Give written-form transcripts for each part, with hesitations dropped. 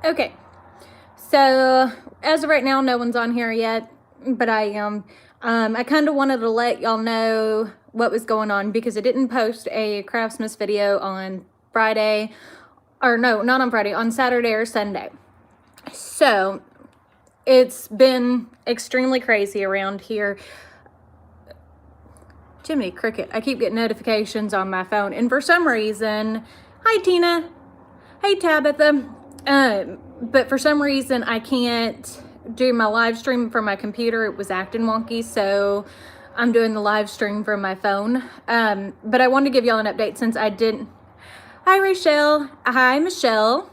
Okay, so as of right now, no one's on here yet, but I am. I kind of wanted to let y'all know what was going on because I didn't post a Craftsmas video on Friday, or no, not on Friday, on Saturday or Sunday. So it's been extremely crazy around here. Jiminy Cricket, I keep getting notifications on my phone, and for some reason, hi Tina, hey Tabitha, but for some reason I can't do my live stream from my computer. It was acting wonky, so I'm doing the live stream from my phone. But I wanted to give y'all an update since I didn't. Hi Rachel, hi Michelle,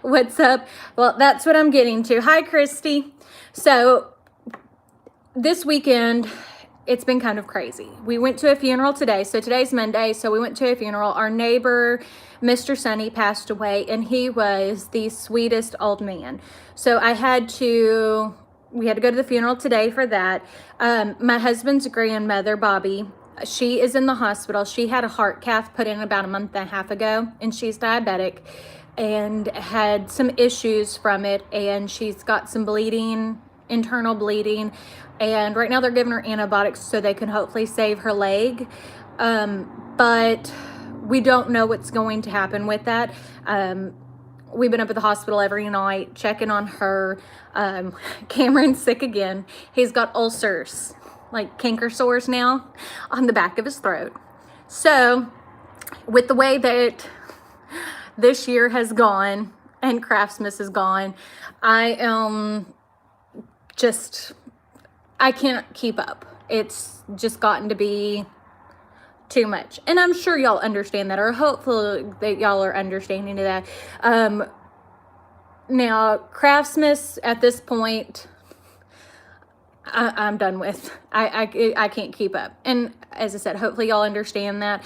what's up? Well, that's what I'm getting to. Hi Christy. So this weekend, it's been kind of crazy. We went to a funeral today. So today's Monday. So we went to a funeral. Our neighbor, Mr. Sonny, passed away, and he was the sweetest old man. So we had to go to the funeral today for that. My husband's grandmother, Bobby, she is in the hospital. She had a heart cath put in about a month and a half ago, and she's diabetic and had some issues from it, and she's got some bleeding, internal bleeding, and right now they're giving her antibiotics so they can hopefully save her leg, but we don't know what's going to happen with that. We've been up at the hospital every night checking on her. Cameron's sick again. He's got ulcers, like canker sores now on the back of his throat. So with the way that this year has gone and Craftsmas is gone, I can't keep up. It's just gotten to be too much. And I'm sure y'all understand that, or hopefully that y'all are understanding of that. Now, Craftsmas at this point, I'm done with. I can't keep up. And as I said, hopefully y'all understand that.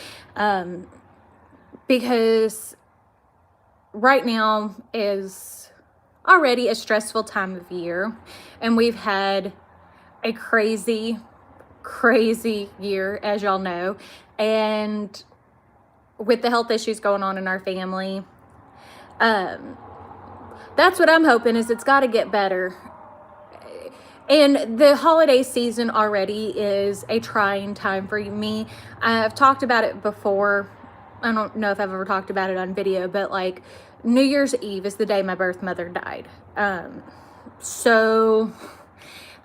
Because right now is already a stressful time of year, and we've had a crazy year, as y'all know, and with the health issues going on in our family, that's what I'm hoping is it's got to get better. And the holiday season already is a trying time for me. I've talked about it before. I don't know if I've ever talked about it on video, but like New Year's Eve is the day my birth mother died. So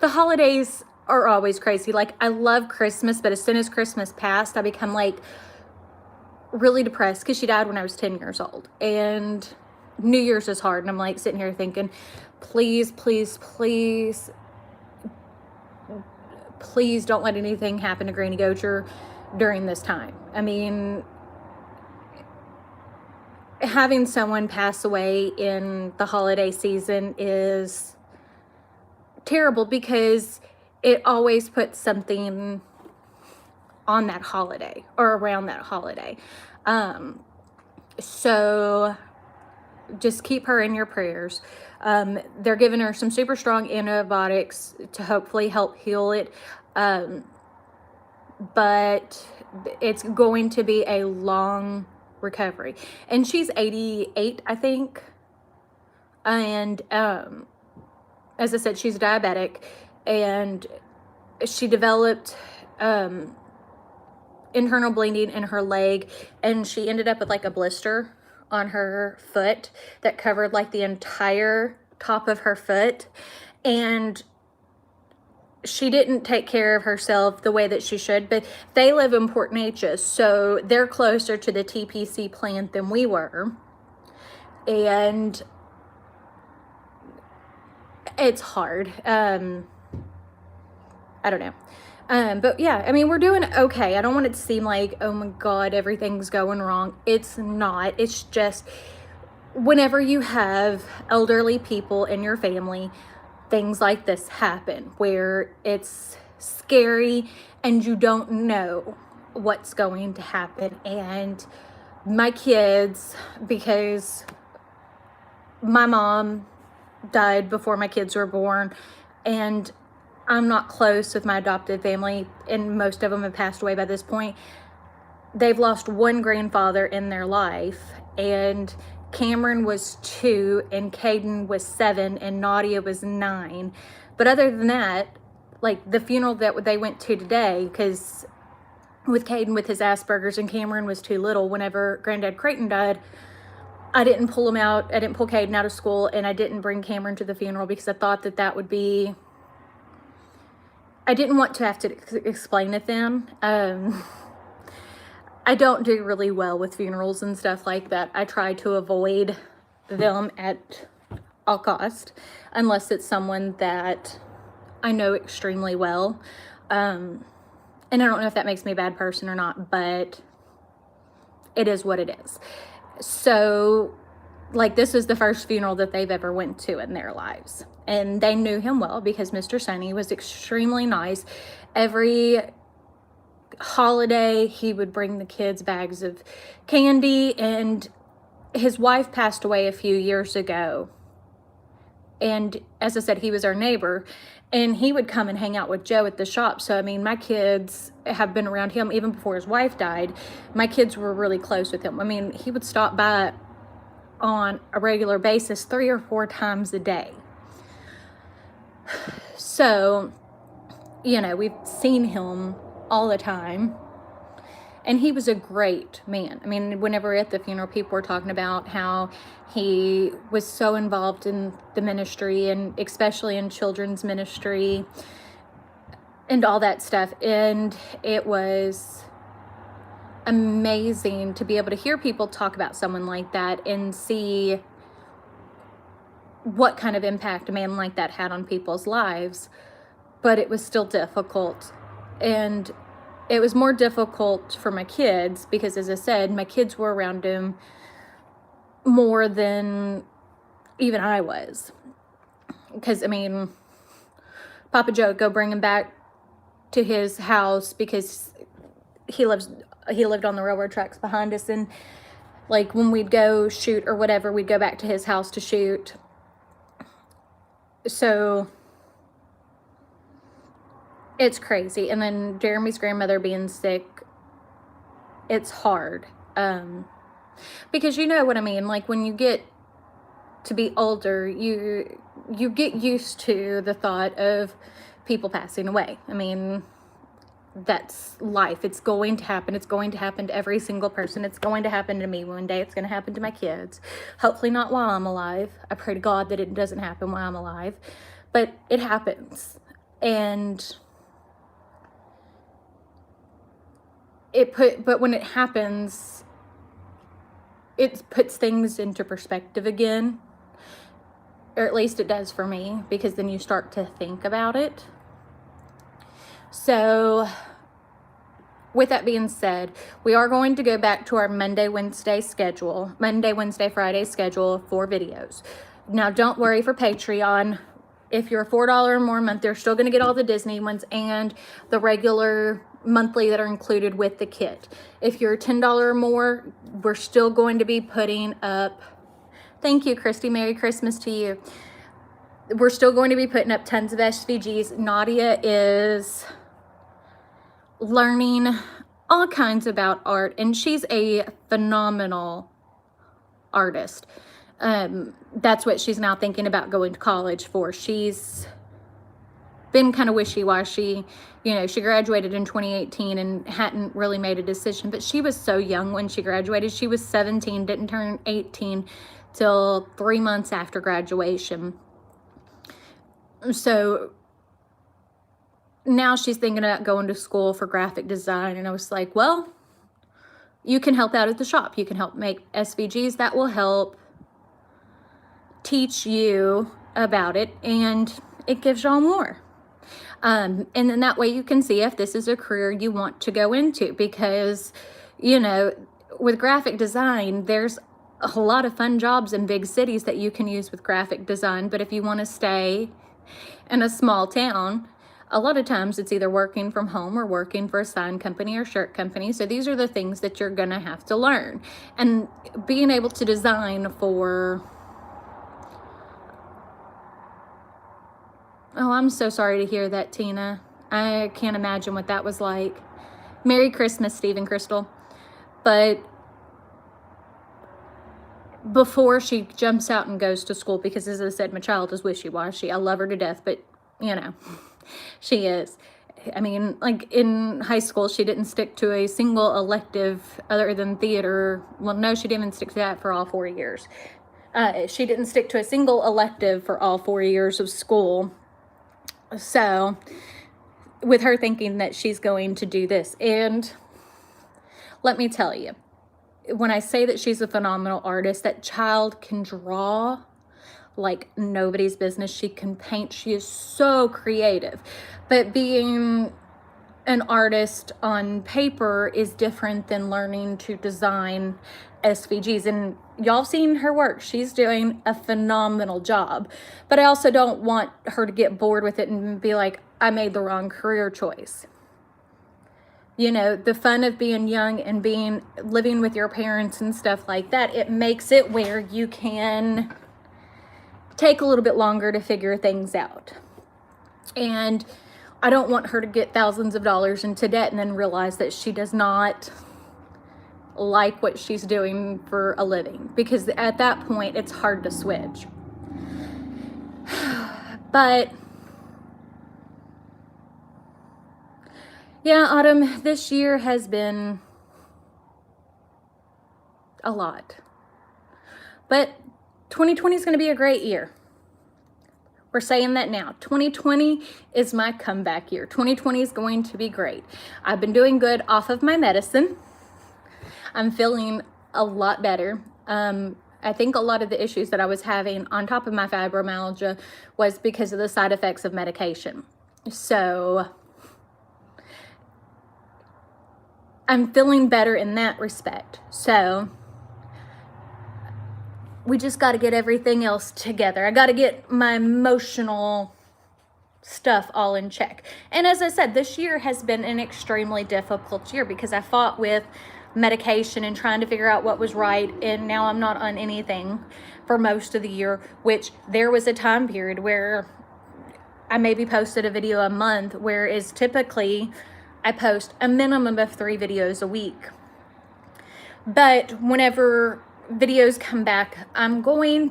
the holidays are always crazy. Like, I love Christmas, but as soon as Christmas passed, I become like really depressed because she died when I was 10 years old. And New Year's is hard. And I'm like sitting here thinking, please don't let anything happen to Granny Gocher during this time. I mean, having someone pass away in the holiday season is terrible because it always puts something on that holiday or around that holiday. So just keep her in your prayers. They're giving her some super strong antibiotics to hopefully help heal it. But it's going to be a long recovery. And she's 88, I think. And as I said, she's diabetic, and she developed internal bleeding in her leg, and she ended up with like a blister on her foot that covered like the entire top of her foot. And she didn't take care of herself the way that she should, but they live in Port Neches, so they're closer to the TPC plant than we were. And it's hard. I don't know. But yeah, I mean, we're doing okay. I don't want it to seem like, oh my God, everything's going wrong. It's not. It's just whenever you have elderly people in your family, things like this happen where it's scary and you don't know what's going to happen. And my kids, because my mom died before my kids were born, and I'm not close with my adopted family, and most of them have passed away by this point. They've lost one grandfather in their life, and Cameron was 2 and Caden was 7 and Nadia was 9. But other than that, like the funeral that they went to today, because with Caden with his Asperger's and Cameron was too little, whenever Granddad Creighton died, I didn't pull him out. I didn't pull Caden out of school, and I didn't bring Cameron to the funeral because I thought that that would be, I didn't want to have to explain it then. I don't do really well with funerals and stuff like that. I try to avoid them at all cost, unless it's someone that I know extremely well. And I don't know if that makes me a bad person or not, but it is what it is. So, like, this is the first funeral that they've ever went to in their lives. And they knew him well because Mr. Sonny was extremely nice. Every holiday, he would bring the kids bags of candy, and his wife passed away a few years ago. And as I said, he was our neighbor, and he would come and hang out with Joe at the shop. So, I mean, my kids have been around him even before his wife died. My kids were really close with him. I mean, he would stop by on a regular basis 3 or 4 times a day. So, you know, we've seen him all the time, and he was a great man. I mean, whenever at the funeral, people were talking about how he was so involved in the ministry, and especially in children's ministry and all that stuff. And it was amazing to be able to hear people talk about someone like that and see what kind of impact a man like that had on people's lives. But it was still difficult. And it was more difficult for my kids because, as I said, my kids were around him more than even I was. Because, I mean, Papa Joe would go bring him back to his house because he lived on the railroad tracks behind us. And, like, when we'd go shoot or whatever, we'd go back to his house to shoot. So it's crazy. And then Jeremy's grandmother being sick, it's hard. Because you know what I mean? Like, when you get to be older, you get used to the thought of people passing away. I mean, that's life. It's going to happen. It's going to happen to every single person. It's going to happen to me one day. It's going to happen to my kids. Hopefully not while I'm alive. I pray to God that it doesn't happen while I'm alive. But it happens. And but when it happens, it puts things into perspective again. Or at least it does for me, because then you start to think about it. So, with that being said, we are going to go back to our Monday, Wednesday, Friday schedule for videos. Now, don't worry for Patreon. If you're a $4 or more a month, you're still going to get all the Disney ones and the regular monthly that are included with the kit. If you're $10 or more, we're still going to be putting up, thank you, Christy, Merry Christmas to you. We're still going to be putting up tons of SVGs. Nadia is learning all kinds about art, and she's a phenomenal artist. That's what she's now thinking about going to college for. She's been kind of wishy-washy. You know, she graduated in 2018 and hadn't really made a decision, but she was so young when she graduated. She was 17, didn't turn 18 till 3 months after graduation. So now she's thinking about going to school for graphic design, and I was like, well, you can help out at the shop. You can help make SVGs. That will help teach you about it, and it gives y'all more. And then that way you can see if this is a career you want to go into, because, you know, with graphic design, there's a lot of fun jobs in big cities that you can use with graphic design. But if you want to stay in a small town, a lot of times it's either working from home or working for a sign company or shirt company. So these are the things that you're going to have to learn. And being able to design for... Oh, I'm so sorry to hear that, Tina. I can't imagine what that was like. Merry Christmas, Steve and Crystal. But before she jumps out and goes to school, because as I said, my child is wishy-washy. I love her to death, but you know, she is. I mean, like in high school, she didn't stick to a single elective other than theater. Well, no, she didn't even stick to that for all 4 years. She didn't stick to a single elective for all 4 years of school. So with her thinking that she's going to do this, and let me tell you, when I say that she's a phenomenal artist, that child can draw like nobody's business. She can paint. She is so creative. But being an artist on paper is different than learning to design SVGs. And y'all seen her work. She's doing a phenomenal job. But I also don't want her to get bored with it and be like, I made the wrong career choice. You know, the fun of being young and living with your parents and stuff like that, it makes it where you can take a little bit longer to figure things out. And I don't want her to get thousands of dollars into debt and then realize that she does not like what she's doing for a living, because at that point it's hard to switch. But yeah, Autumn, this year has been a lot. But 2020 is going to be a great year. We're saying that now. 2020 is my comeback year. 2020 is going to be great. I've been doing good off of my medicine. I'm feeling a lot better. I think a lot of the issues that I was having on top of my fibromyalgia was because of the side effects of medication. So I'm feeling better in that respect. So we just got to get everything else together. I got to get my emotional stuff all in check. And as I said, this year has been an extremely difficult year because I fought with medication and trying to figure out what was right. And now I'm not on anything for most of the year, which there was a time period where I maybe posted a video a month, whereas typically I post a minimum of 3 videos a week. But whenever videos come back, we're going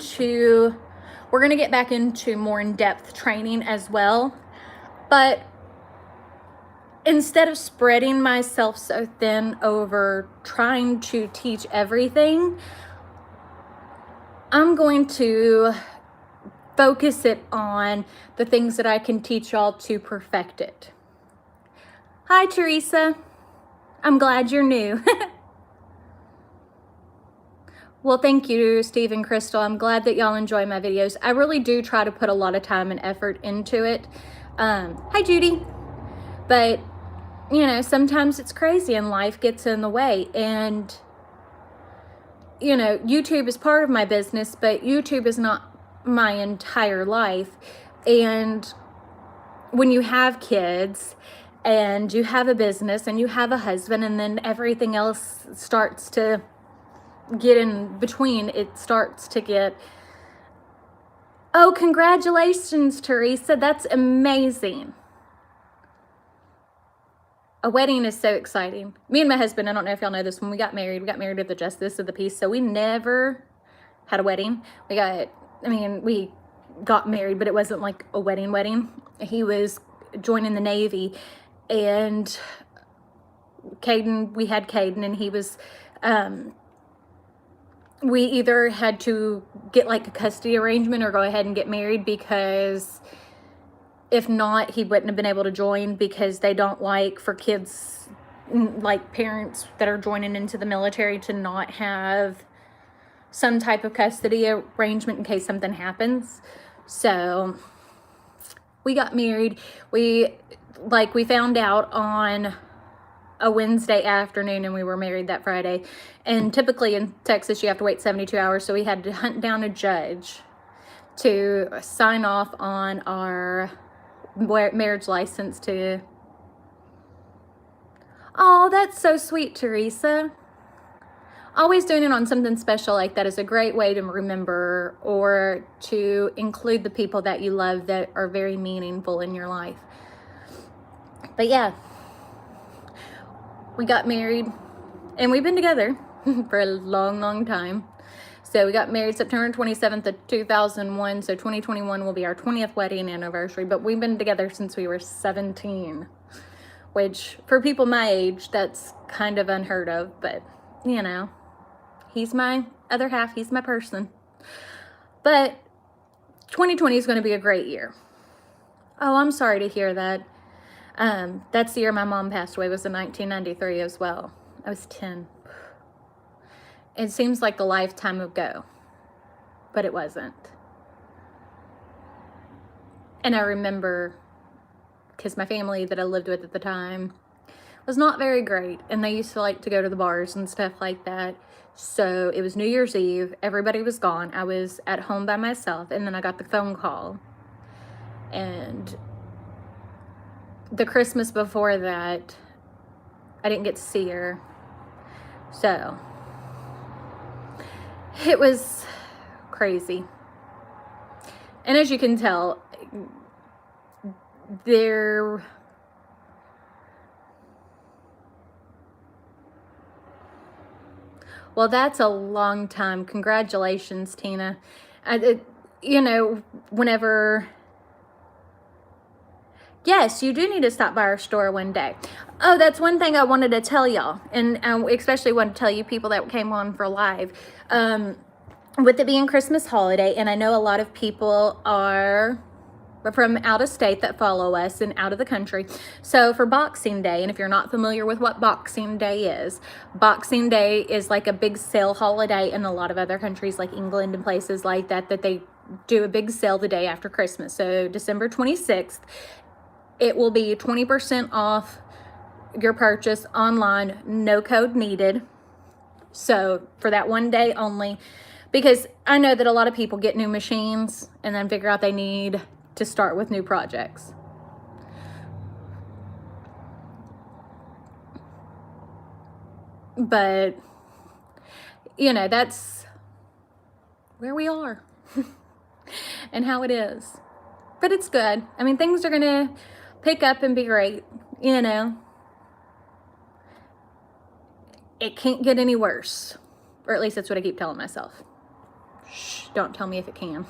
to get back into more in-depth training as well. But instead of spreading myself so thin over trying to teach everything, I'm going to focus it on the things that I can teach y'all to perfect it. Hi, Teresa. I'm glad you're new. Well, thank you, Steve and Crystal. I'm glad that y'all enjoy my videos. I really do try to put a lot of time and effort into it. Hi, Judy. But, you know, sometimes it's crazy and life gets in the way. And, you know, YouTube is part of my business, but YouTube is not my entire life. And when you have kids and you have a business and you have a husband and then everything else starts to get in between, it starts to get, oh, congratulations, Teresa. That's amazing. A wedding is so exciting. Me and my husband, I don't know if y'all know this, when we got married at the Justice of the Peace, so we never had a wedding. We got married, but it wasn't like a wedding. He was joining the Navy, and we had Caden, and he was, we either had to get like a custody arrangement or go ahead and get married, because if not, he wouldn't have been able to join, because they don't like for kids, like parents that are joining into the military, to not have some type of custody arrangement in case something happens. So we got married. We found out on a Wednesday afternoon and we were married that Friday. And typically in Texas, you have to wait 72 hours. So we had to hunt down a judge to sign off on our marriage license to... Oh, that's so sweet, Teresa. Always doing it on something special like that is a great way to remember or to include the people that you love that are very meaningful in your life. But yeah, we got married and we've been together for a long, long time. So we got married September 27th of 2001. So 2021 will be our 20th wedding anniversary. But we've been together since we were 17. Which, for people my age, that's kind of unheard of. But, you know, he's my other half. He's my person. But 2020 is going to be a great year. Oh, I'm sorry to hear that. That's the year my mom passed away, was in 1993 as well. I was 10. It seems like a lifetime ago, but it wasn't. And I remember, because my family that I lived with at the time was not very great, and they used to like to go to the bars and stuff like that. So it was New Year's Eve, everybody was gone, I was at home by myself, and then I got the phone call. And the Christmas before that, I didn't get to see her. So it was crazy. And as you can tell, well, that's a long time. Congratulations, Tina. You know, whenever... Yes, you do need to stop by our store one day. Oh, that's one thing I wanted to tell y'all, and I especially want to tell you people that came on for live. With it being Christmas holiday, and I know a lot of people are from out of state that follow us and out of the country. So for Boxing Day, and if you're not familiar with what Boxing Day is like a big sale holiday in a lot of other countries like England and places like that, that they do a big sale the day after Christmas. So December 26th, it will be 20% off your purchase online, no code needed. So for that one day only, because I know that a lot of people get new machines and then figure out they need to start with new projects. But, you know, that's where we are and how it is. But it's good. I mean, things are going to pick up and be great, you know. It can't get any worse. Or at least that's what I keep telling myself. Shh, don't tell me if it can.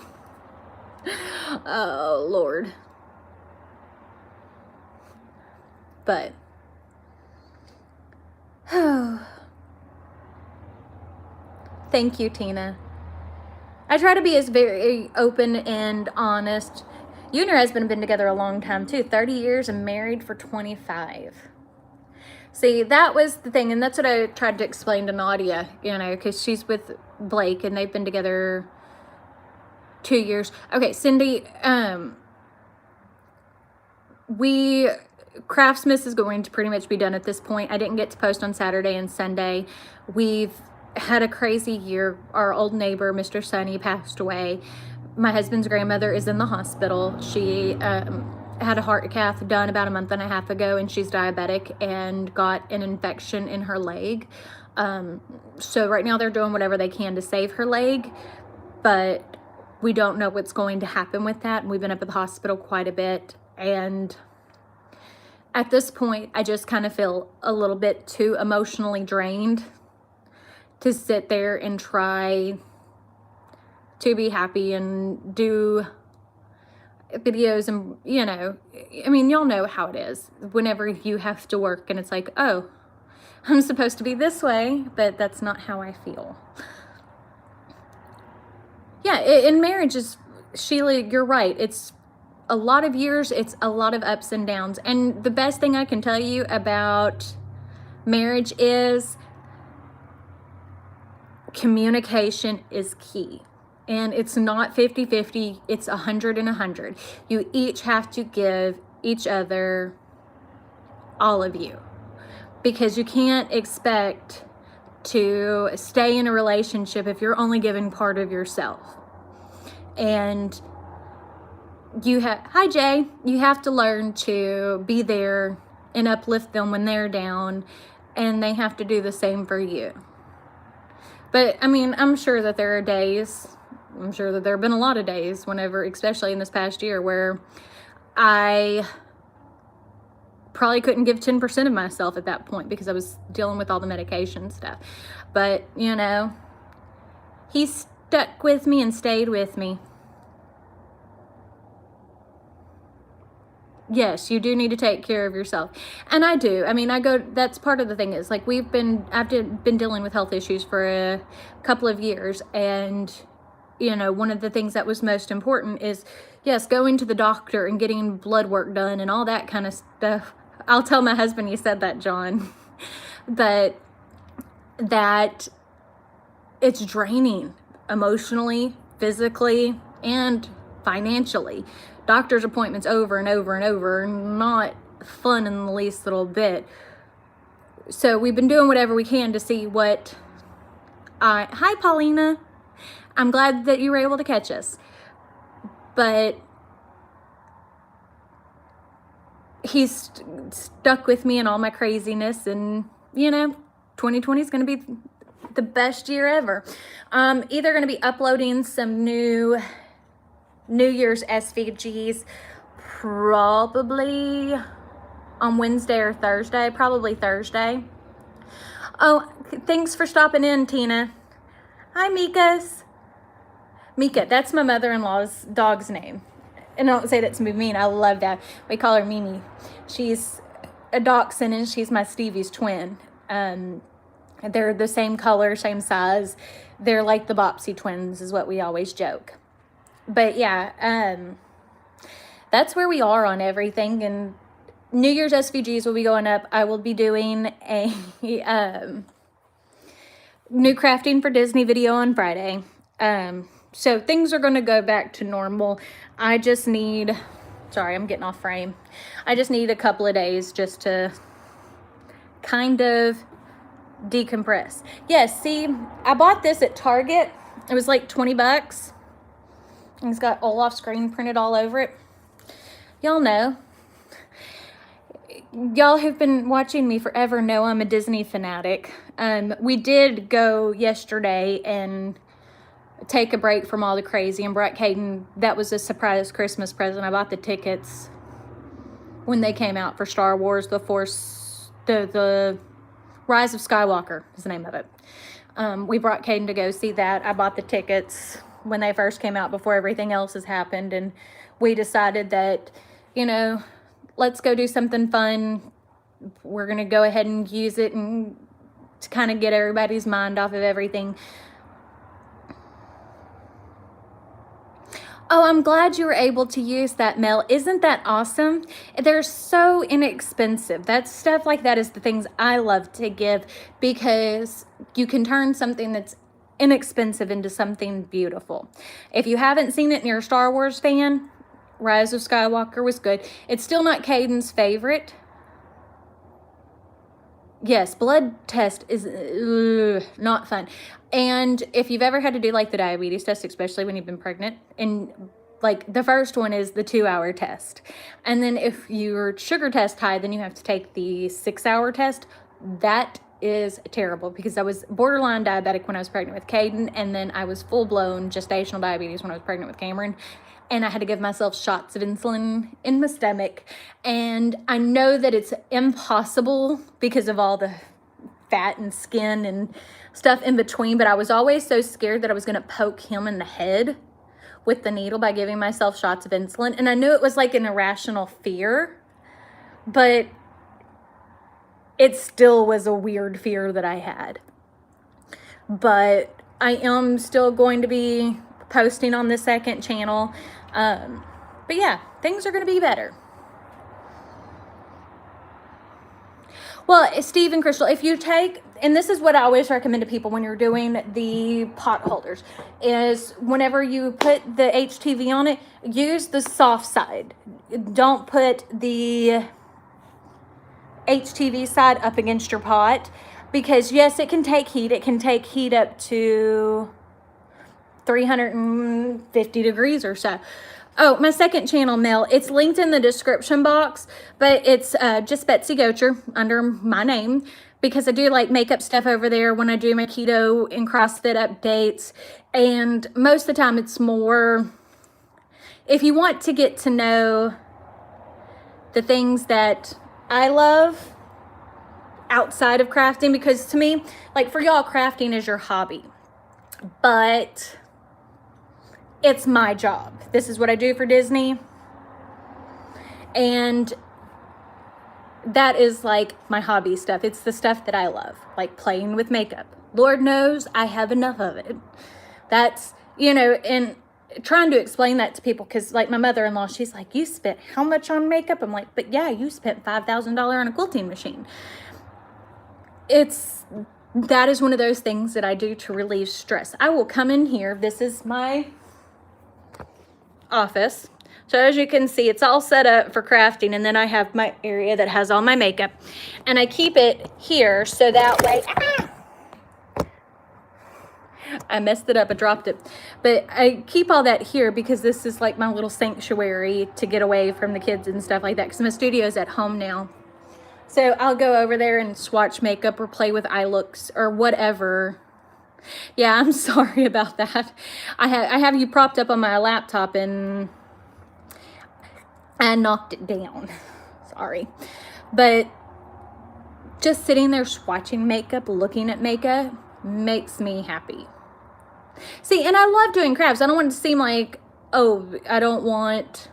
Oh, Lord. But, thank you, Tina. I try to be as very open and honest. You and your husband have been together a long time, too. 30 years and married for 25. See, that was the thing, and that's what I tried to explain to Nadia, you know, because she's with Blake, and they've been together 2 years. Okay, Cindy, Craftsmith is going to pretty much be done at this point. I didn't get to post on Saturday and Sunday. We've had a crazy year. Our old neighbor, Mr. Sonny, passed away. My husband's grandmother is in the hospital. She had a heart cath done about a month and a half ago, and she's diabetic and got an infection in her leg. So right now they're doing whatever they can to save her leg, but we don't know what's going to happen with that. And we've been up at the hospital quite a bit, and at this point I just kind of feel a little bit too emotionally drained to sit there and try to be happy and do videos. And, you know, I mean, y'all know how it is whenever you have to work and it's like, oh, I'm supposed to be this way, but that's not how I feel. Yeah, in marriage is, Sheila, you're right. It's a lot of years. It's a lot of ups and downs. And the best thing I can tell you about marriage is communication is key. And it's not 50-50, it's 100 and 100. You each have to give each other all of you, because you can't expect to stay in a relationship if you're only giving part of yourself. And you have, hi Jay, you have to learn to be there and uplift them when they're down, and they have to do the same for you. But I mean, I'm sure that there are days, I'm sure that there have been a lot of days whenever, especially in this past year, where I probably couldn't give 10% of myself at that point because I was dealing with all the medication stuff. But, you know, he's stuck with me and stayed with me. Yes, you do need to take care of yourself. And I do. I mean, that's part of the thing is like I've been dealing with health issues for a couple of years. And, you know, one of the things that was most important is, yes, going to the doctor and getting blood work done and all that kind of stuff. I'll tell my husband you said that, John. But that it's draining emotionally, physically, and financially. Doctor's appointments over and over and over, not fun in the least little bit. So we've been doing whatever we can to see what hi Paulina, I'm glad that you were able to catch us. But he's stuck with me in all my craziness, and you know, 2020 is going to be the best year ever. Either going to be uploading some New Year's SVGs probably on Wednesday or Thursday, probably Thursday. Oh, thanks for stopping in, Tina. Hi, Mika's. Mika, that's my mother-in-law's dog's name. And I don't say that to be mean, I love that. We call her Mimi. She's a dachshund and she's my Stevie's twin. They're the same color, same size. They're like the Bopsy twins is what we always joke. But yeah, that's where we are on everything. And New Year's SVGs will be going up. I will be doing a new crafting for Disney video on Friday. So things are going to go back to normal. I just need, sorry, I'm getting off frame. I just need a couple of days just to kind of decompress. Yes, see, I bought this at Target. It was like 20 bucks. It's got Olaf screen printed all over it. Y'all know. Y'all who've been watching me forever know I'm a Disney fanatic. We did go yesterday and take a break from all the crazy and brought Caden. That was a surprise Christmas present. I bought the tickets when they came out for Star Wars, the Rise of Skywalker is the name of it. We brought Caden to go see that. I bought the tickets when they first came out before everything else has happened, and we decided that, you know, let's go do something fun. We're gonna go ahead and use it and to kind of get everybody's mind off of everything. Oh, I'm glad you were able to use that, Mel. Isn't that awesome? They're so inexpensive. That stuff like that is the things I love to give, because you can turn something that's inexpensive into something beautiful. If you haven't seen it and you're a Star Wars fan, Rise of Skywalker was good. It's still not Caden's favorite. Yes, blood test is not fun. And if you've ever had to do like the diabetes test, especially when you've been pregnant, and like the first one is the 2-hour test. And then if your sugar test high, then you have to take the 6-hour test. That is terrible, because I was borderline diabetic when I was pregnant with Caden, and then I was full-blown gestational diabetes when I was pregnant with Cameron. And I had to give myself shots of insulin in my stomach. And I know that it's impossible because of all the fat and skin and stuff in between, but I was always so scared that I was going to poke him in the head with the needle by giving myself shots of insulin. And I knew it was like an irrational fear, but it still was a weird fear that I had. But I am still going to be posting on the second channel. But yeah, things are going to be better. Well, Steve and Crystal, if you take, and this is what I always recommend to people when you're doing the pot holders, is whenever you put the HTV on it, use the soft side. Don't put the HTV side up against your pot, because yes, it can take heat. It can take heat up to 350 degrees or so. Oh, my second channel, Mel, it's linked in the description box, but it's just Betsy Gocher under my name, because I do like makeup stuff over there when I do my keto and CrossFit updates. And most of the time it's more, if you want to get to know the things that I love outside of crafting, because to me, like for y'all, crafting is your hobby. But it's my job. This is what I do for Disney. And that is like my hobby stuff. It's the stuff that I love, like playing with makeup. Lord knows I have enough of it. That's, you know, and trying to explain that to people, because like my mother-in-law, she's like, you spent how much on makeup? I'm like, but yeah, you spent $5,000 on a quilting machine. That is one of those things that I do to relieve stress. I will come in here. This is my office. So as you can see, it's all set up for crafting, and then I have my area that has all my makeup, and I keep it here so that way, I messed it up, I dropped it, but I keep all that here because this is like my little sanctuary to get away from the kids and stuff like that, because my studio is at home now. So I'll go over there and swatch makeup or play with eye looks or whatever. Yeah, I'm sorry about that. I have you propped up on my laptop and I knocked it down. Sorry. But just sitting there swatching makeup, looking at makeup, makes me happy. See, and I love doing crafts. I don't want it to seem like, oh, I don't want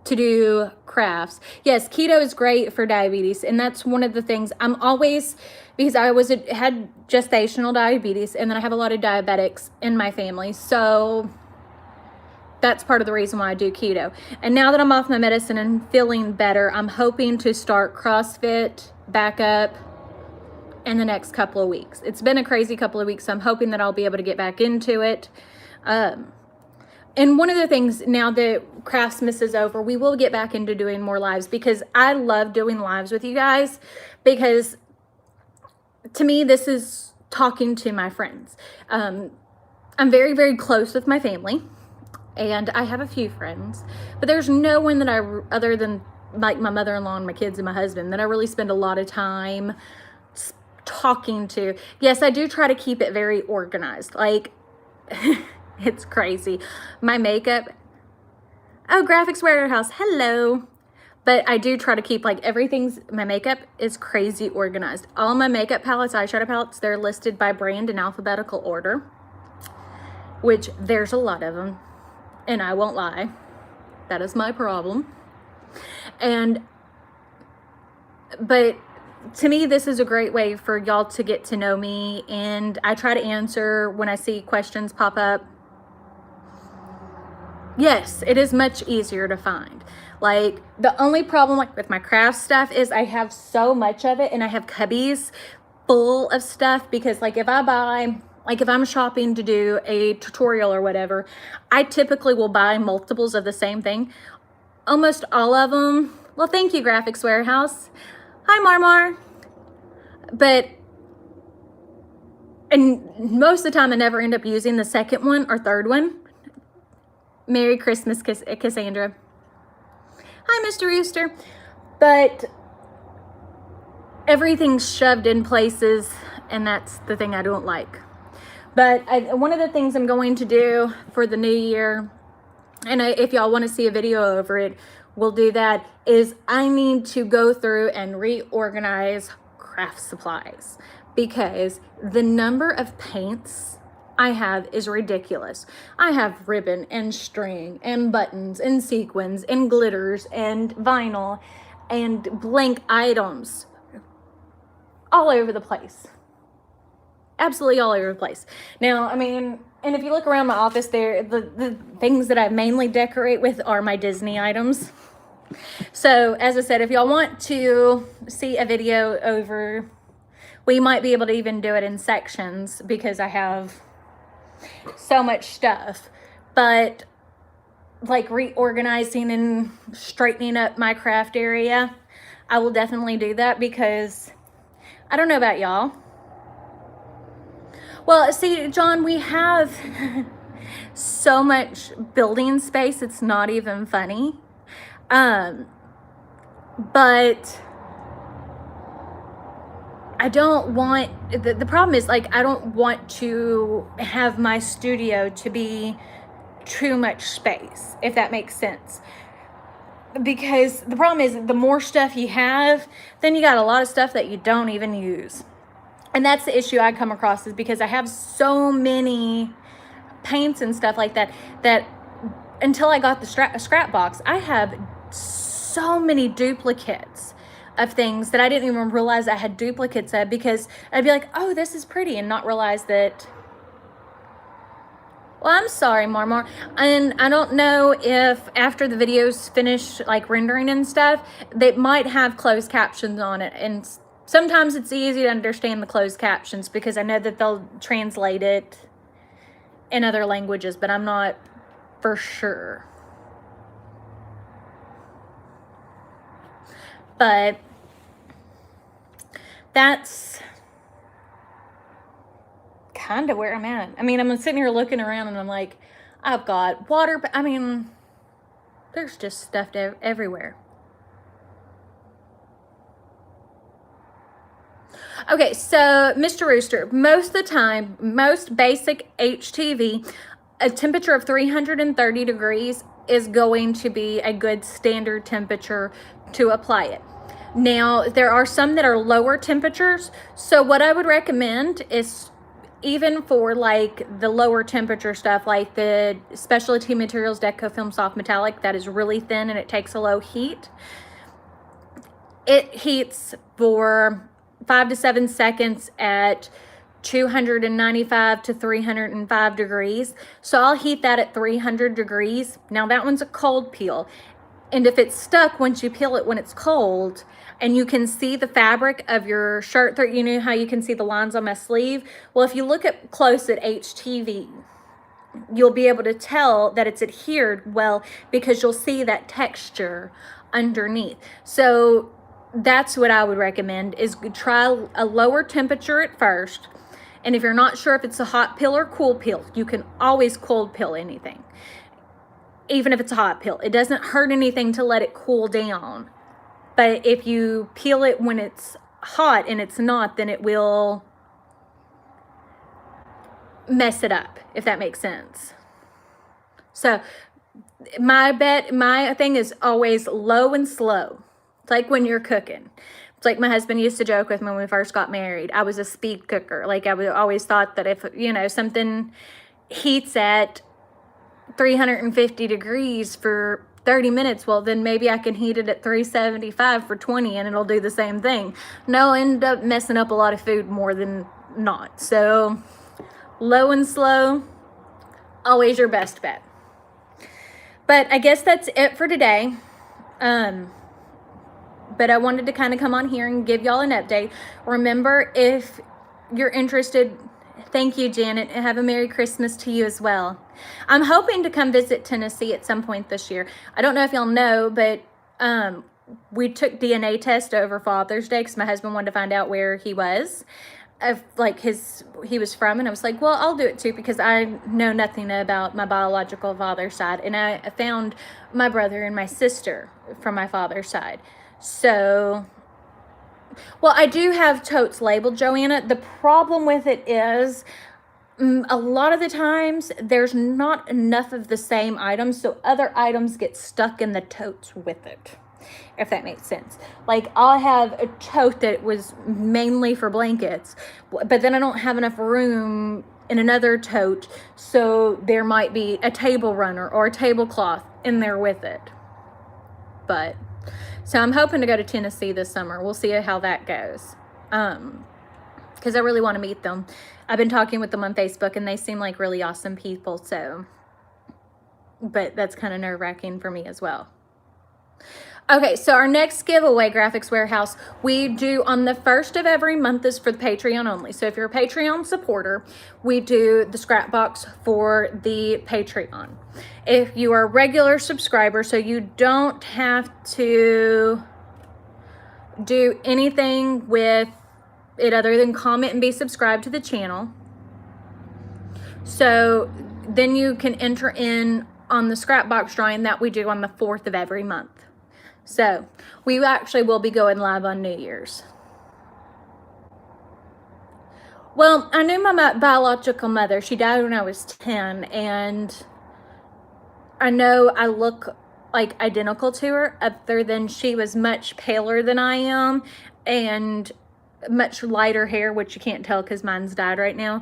to do crafts. Yes, keto is great for diabetes, and that's one of the things I'm always, because I had gestational diabetes, and then I have a lot of diabetics in my family, so that's part of the reason why I do keto. And now that I'm off my medicine and feeling better, I'm hoping to start CrossFit back up in the next couple of weeks. It's been a crazy couple of weeks, so I'm hoping that I'll be able to get back into it. And one of the things, now that Craftsmas is over, we will get back into doing more lives, because I love doing lives with you guys, because to me, this is talking to my friends. I'm very, very close with my family, and I have a few friends, but there's no one that other than like my mother-in-law and my kids and my husband, that I really spend a lot of time talking to. Yes, I do try to keep it very organized. Like, it's crazy. My makeup, oh, Graphics Warehouse, hello. But I do try to keep, like, my makeup is crazy organized. All my makeup palettes, eyeshadow palettes, they're listed by brand in alphabetical order, which there's a lot of them. And I won't lie, that is my problem. But to me, this is a great way for y'all to get to know me, and I try to answer when I see questions pop up. Yes, it is much easier to find. Like, the only problem like with my craft stuff is I have so much of it, and I have cubbies full of stuff, because like if I'm shopping to do a tutorial or whatever, I typically will buy multiples of the same thing. Almost all of them. Well, thank you, Graphics Warehouse. Hi, Marmar. And most of the time I never end up using the second one or third one. Merry Christmas, Cassandra. Hi, Mr. Rooster. But everything's shoved in places, and that's the thing I don't like. But one of the things I'm going to do for the new year, and if y'all want to see a video over it, we'll do that, is I need to go through and reorganize craft supplies, because the number of paints I have is ridiculous. I have ribbon and string and buttons and sequins and glitters and vinyl and blank items all over the place. Absolutely all over the place. Now, I mean, and if you look around my office there, the things that I mainly decorate with are my Disney items. So, as I said, if y'all want to see a video over, we might be able to even do it in sections, because I have so much stuff. But like reorganizing and straightening up my craft area, I will definitely do that, because I don't know about y'all. Well, see, John, we have so much building space, it's not even funny. But I don't want, the problem is, like, I don't want to have my studio to be too much space, if that makes sense. Because the problem is, the more stuff you have, then you got a lot of stuff that you don't even use. And that's the issue I come across, is because I have so many paints and stuff like that, that until I got the scrap box, I have so many duplicates of things that I didn't even realize I had duplicates of, because I'd be like, oh, this is pretty, and not realize that. Well, I'm sorry, Marmar. And I don't know if after the videos finish like rendering and stuff, they might have closed captions on it. And sometimes it's easy to understand the closed captions because I know that they'll translate it in other languages, but I'm not for sure. But that's kind of where I'm at. I mean, I'm sitting here looking around and I'm like, I've got water. I mean, there's just stuff everywhere. Okay, so Mr. Rooster, most of the time, most basic HTV, a temperature of 330 degrees is going to be a good standard temperature to apply it. Now, there are some that are lower temperatures, so what I would recommend is, even for like the lower temperature stuff, like the Specialty Materials Deco Film Soft Metallic, that is really thin and it takes a low heat. It heats for 5 to 7 seconds at 295 to 305 degrees. So I'll heat that at 300 degrees. Now that one's a cold peel. And if it's stuck, once you peel it when it's cold, and you can see the fabric of your shirt, you know how you can see the lines on my sleeve? Well, if you look up close at HTV, you'll be able to tell that it's adhered well because you'll see that texture underneath. So that's what I would recommend, is try a lower temperature at first. And if you're not sure if it's a hot peel or cool peel, you can always cold peel anything. Even if it's a hot peel, it doesn't hurt anything to let it cool down. But if you peel it when it's hot and it's not, then it will mess it up, if that makes sense. So my thing is always low and slow. It's like when you're cooking. It's like my husband used to joke with me when we first got married. I was a speed cooker. Like, I would always thought that if, you know, something heats at 350 degrees for 30 minutes, well, then maybe I can heat it at 375 for 20 and it'll do the same thing. No, I'll end up messing up a lot of food more than not. So low and slow, always your best bet. But I guess that's it for today. But I wanted to kind of come on here and give y'all an update. Remember, if you're interested, thank you, Janet, and have a Merry Christmas to you as well. I'm hoping to come visit Tennessee at some point this year. I don't know if y'all know, but we took DNA test over Father's Day because my husband wanted to find out where he was, he was from, and I was like, well, I'll do it too because I know nothing about my biological father's side, and I found my brother and my sister from my father's side. So, well, I do have totes labeled, Joanna. The problem with it is a lot of the times there's not enough of the same items, so other items get stuck in the totes with it, if that makes sense. Like, I'll have a tote that was mainly for blankets, but then I don't have enough room in another tote, so there might be a table runner or a tablecloth in there with it. But so I'm hoping to go to Tennessee this summer. We'll see how that goes. Because I really want to meet them. I've been talking with them on Facebook and they seem like really awesome people. So, but that's kind of nerve-wracking for me as well. Okay, so our next giveaway, Graphics Warehouse, we do on the 1st of every month is for the Patreon only. So if you're a Patreon supporter, we do the scrap box for the Patreon. If you are a regular subscriber, so you don't have to do anything with it other than comment and be subscribed to the channel. So then you can enter in on the scrap box drawing that we do on the 4th of every month. So we actually will be going live on New Year's. Well, I knew my biological mother. She died when I was 10, and I know I look like identical to her, other than she was much paler than I am and much lighter hair, which you can't tell because mine's dyed right now.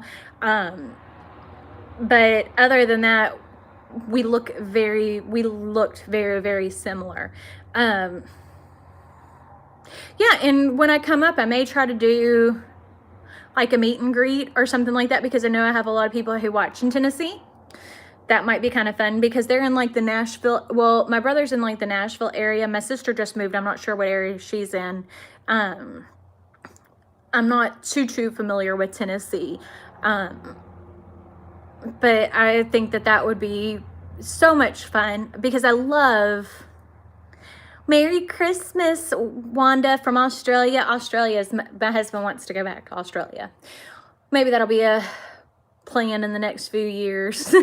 But other than that, we looked very, very similar. Yeah, and when I come up, I may try to do like a meet and greet or something like that, because I know I have a lot of people who watch in Tennessee. That might be kind of fun because they're in like the Nashville, well, my brother's in like the Nashville area. My sister just moved. I'm not sure what area she's in. I'm not too familiar with Tennessee. But I think that would be so much fun because I love Merry Christmas, Wanda from Australia. My husband wants to go back to Australia. Maybe that'll be a plan in the next few years.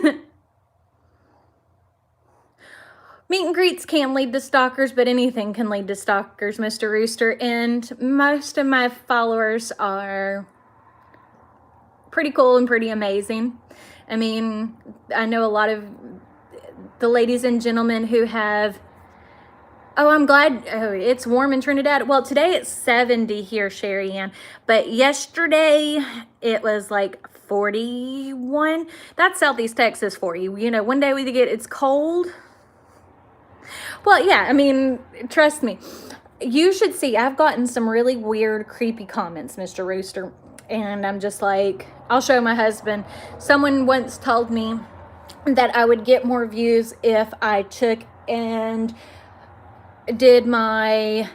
Meet and greets can lead to stalkers, but anything can lead to stalkers, Mr. Rooster. And most of my followers are pretty cool and pretty amazing. I mean, I know a lot of the ladies and gentlemen who have, oh, I'm glad, oh, it's warm in Trinidad. Well, today it's 70 here, Sherry Ann, but yesterday it was like 41. That's Southeast Texas for you. You know, one day we get, it's cold. Well, yeah, I mean, trust me. You should see, I've gotten some really weird, creepy comments, Mr. Rooster. And I'm just like, I'll show my husband. Someone once told me that I would get more views if I took and did my,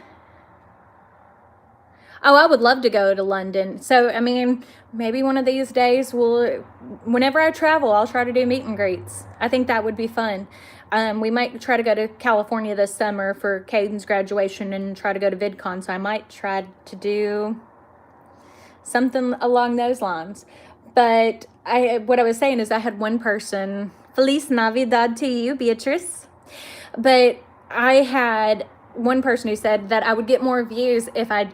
oh, I would love to go to London. So, I mean, maybe one of these days whenever I travel, I'll try to do meet and greets. I think that would be fun. We might try to go to California this summer for Caden's graduation and try to go to VidCon. So I might try to do something along those lines. But what I was saying is I had one person, Feliz Navidad to you, Beatrice. But I had one person who said that I would get more views if I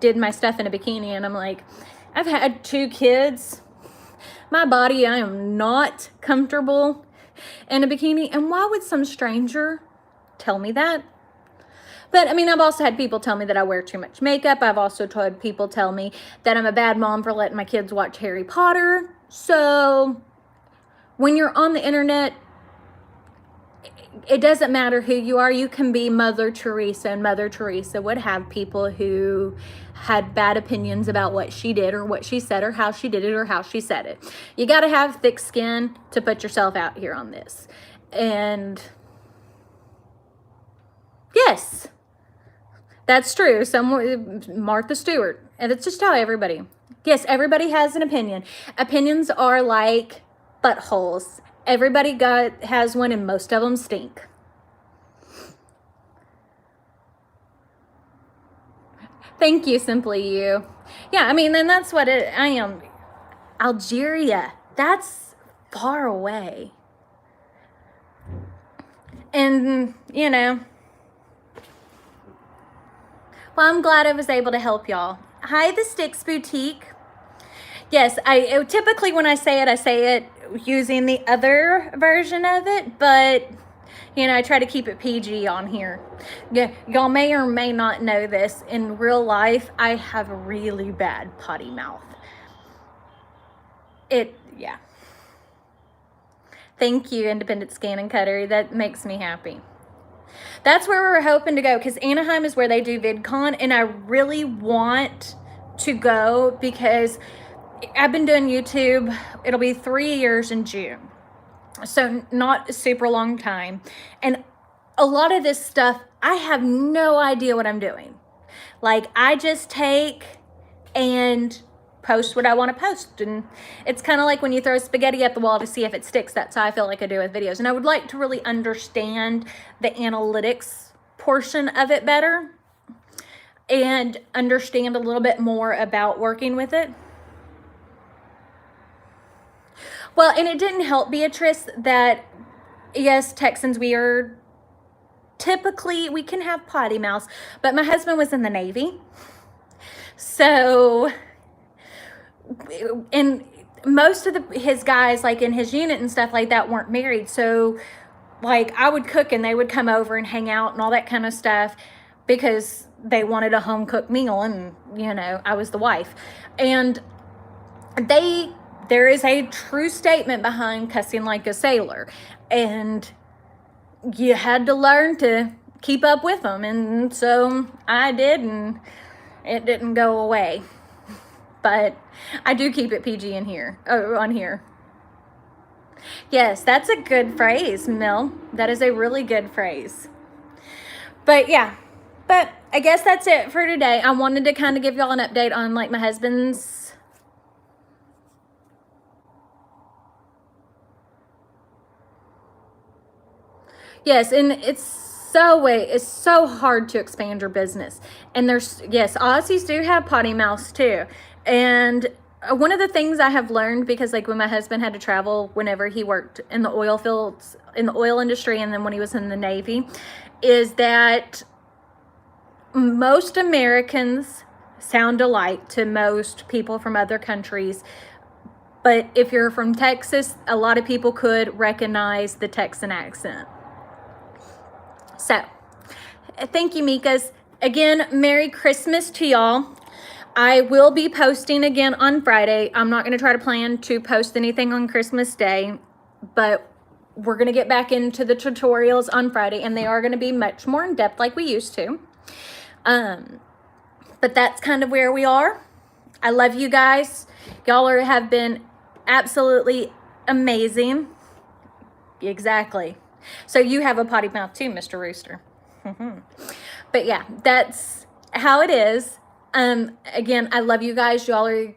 did my stuff in a bikini. And I'm like, I've had 2 kids. My body, I am not comfortable in a bikini. And why would some stranger tell me that? But I mean, I've also had people tell me that I wear too much makeup. I've also had people tell me that I'm a bad mom for letting my kids watch Harry Potter. So when you're on the internet, it doesn't matter who you are. You can be Mother Teresa, and Mother Teresa would have people who had bad opinions about what she did or what she said or how she did it or how she said it. You got to have thick skin to put yourself out here on this. And yes, that's true. Martha Stewart. And it's just how everybody. Yes, everybody has an opinion. Opinions are like buttholes. Everybody has one, and most of them stink. Thank you, Simply You. Yeah, I mean, then that's what I am. Algeria. That's far away. And, you know. Well, I'm glad I was able to help y'all. Hi, The Sticks Boutique. Yes, typically when I say it using the other version of it, but, you know, I try to keep it PG on here. Yeah, y'all may or may not know this. In real life, I have a really bad potty mouth. Yeah. Thank you, Independent Scan and Cutter. That makes me happy. That's where we're hoping to go, because Anaheim is where they do VidCon, and I really want to go because I've been doing YouTube. It'll be 3 years in June, so not a super long time. And a lot of this stuff, I have no idea what I'm doing. Like, I just take and post what I want to post. And it's kind of like when you throw spaghetti at the wall to see if it sticks. That's how I feel like I do with videos. And I would like to really understand the analytics portion of it better and understand a little bit more about working with it. Well, and it didn't help, Beatrice, that yes, Texans, we can have potty mouths, but my husband was in the Navy. So, and most of his guys, like in his unit and stuff like that, weren't married. So, like, I would cook and they would come over and hang out and all that kind of stuff because they wanted a home cooked meal, and, you know, I was the wife. And they there is a true statement behind cussing like a sailor, and you had to learn to keep up with them, and so I did, and it didn't go away. But I do keep it PG in here, on here. Yes, that's a good phrase, Mill. That is a really good phrase. But yeah, but I guess that's it for today. I wanted to kind of give y'all an update on like my husband's. Yes, and it's so hard to expand your business. And there's, yes, Aussies do have potty mouths too. And one of the things I have learned, because like when my husband had to travel whenever he worked in the oil fields, in the oil industry, and then when he was in the Navy, is that most Americans sound alike to most people from other countries. But if you're from Texas, a lot of people could recognize the Texan accent. So, thank you, Mikas. Again, Merry Christmas to y'all. I will be posting again on Friday. I'm not going to try to plan to post anything on Christmas Day, but we're going to get back into the tutorials on Friday, and they are going to be much more in depth like we used to. But that's kind of where we are. I love you guys. Y'all have been absolutely amazing. Exactly. So you have a potty mouth too, Mr. Rooster. But yeah, that's how it is. Again, I love you guys. Y'all are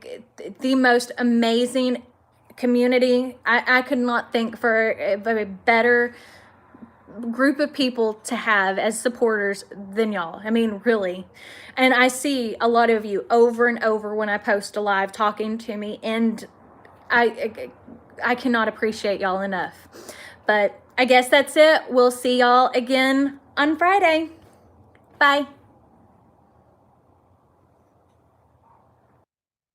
the most amazing community. I could not think for a better group of people to have as supporters than y'all. I mean, really. And I see a lot of you over and over when I post a live talking to me, and I cannot appreciate y'all enough. But I guess that's it. We'll see y'all again on Friday. Bye.